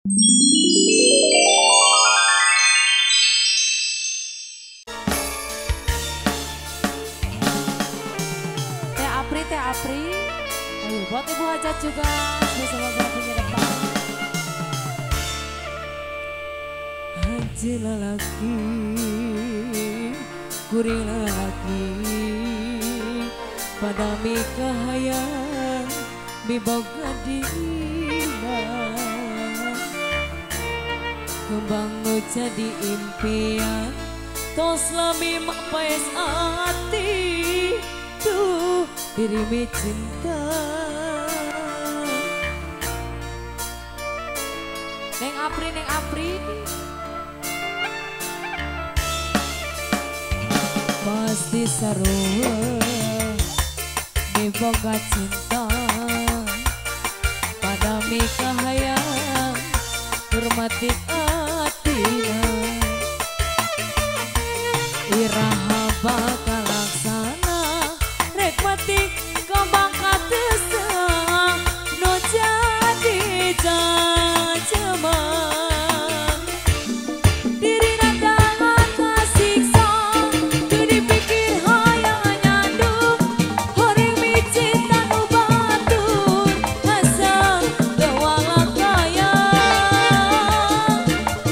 Teh Apri, ayo buat Ibu Hajat juga bersama bapaknya depan. Haji lalaki, kuring lalaki, pada mikahayang biboga dina, kembang nu jadi impian, tos lami mapais hati. Tuh dirimi cinta Neng Apri pasti sarua diboga cinta pada mikahayang hormati atina iraha bakal laksana mati kembang katesa no jadi jajaman diri nandangan kasiksa tu dipikir hayang nyandung horeng micin tanu batur asa lewala kaya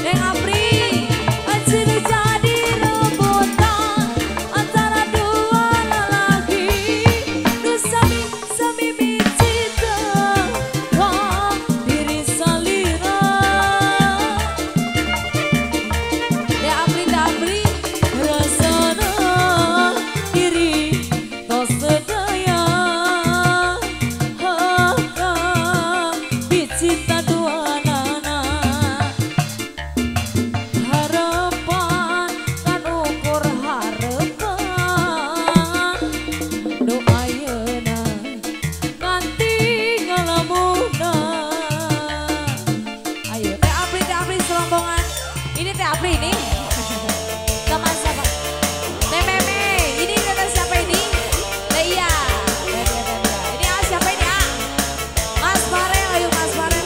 Neng Apri anjir jadi rebutan antara dua lelaki Sami bicita wah diri salira Teh Apri rasana diri tos sedaya bicita dua nana harapan kan ukur harapan doa ini Teh Apri ini sama siapa? Teh Meme, ini kata siapa ini? Teh Iya. Ini siapa ini? Mas Farel, ayo Mas Farel.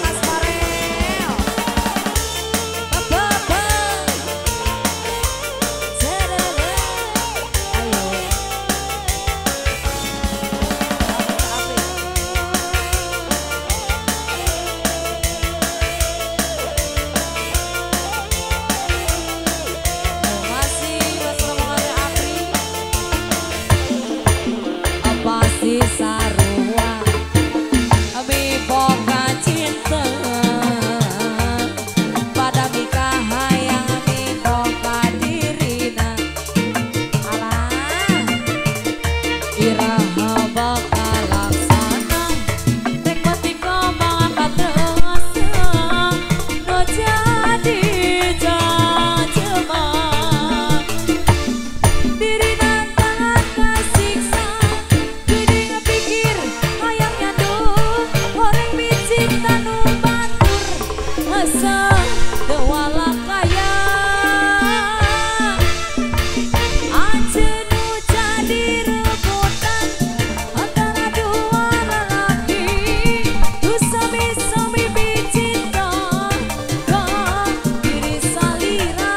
Sarua biboga cinta pada mikahayang biboga dirina alah iraha bakal laksana rek mati kembang katerasa no jadi jajaman diri nantangan kasiksa tanu batur asa dewala kaya anjenu jadi rebutan antara dua lelaki tu sami bicinta kau diri salira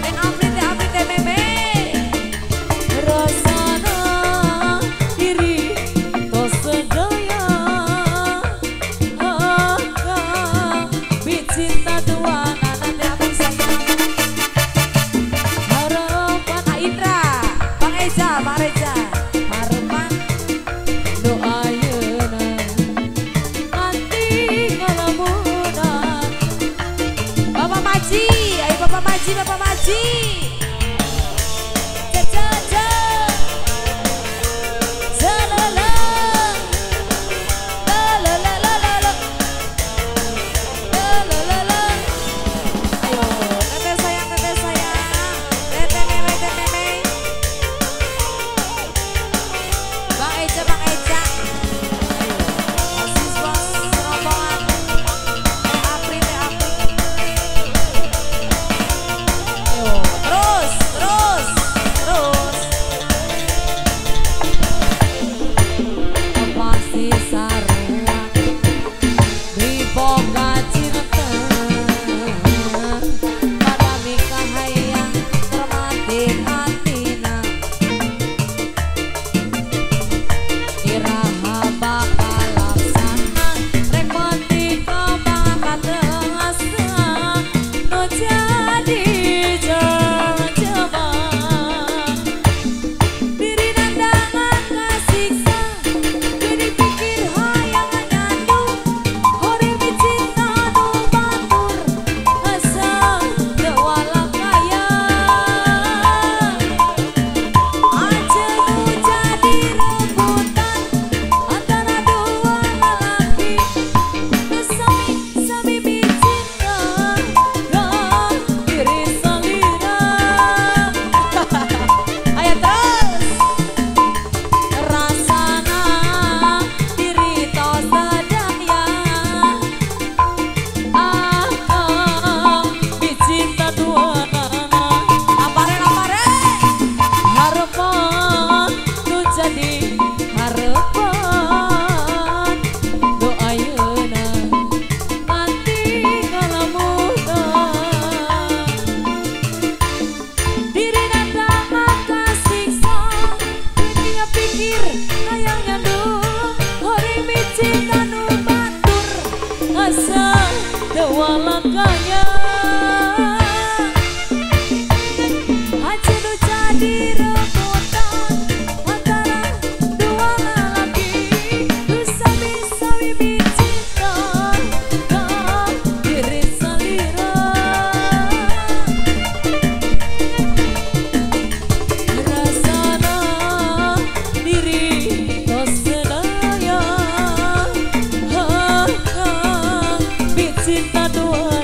Neng Apri Teh Meme rasana diri tos sedaya cinta dua nana Teh Apri sayang harapan Indra Bang Reza harapan doa yeuna nanti ngalamunan Bapak Maji ayo Bapak Maji Terus Walakanya aja nu jadi rebutan antara dua lelaki nu sami-sami cinta ka diri salira rasana diri tos sedaya cinta dua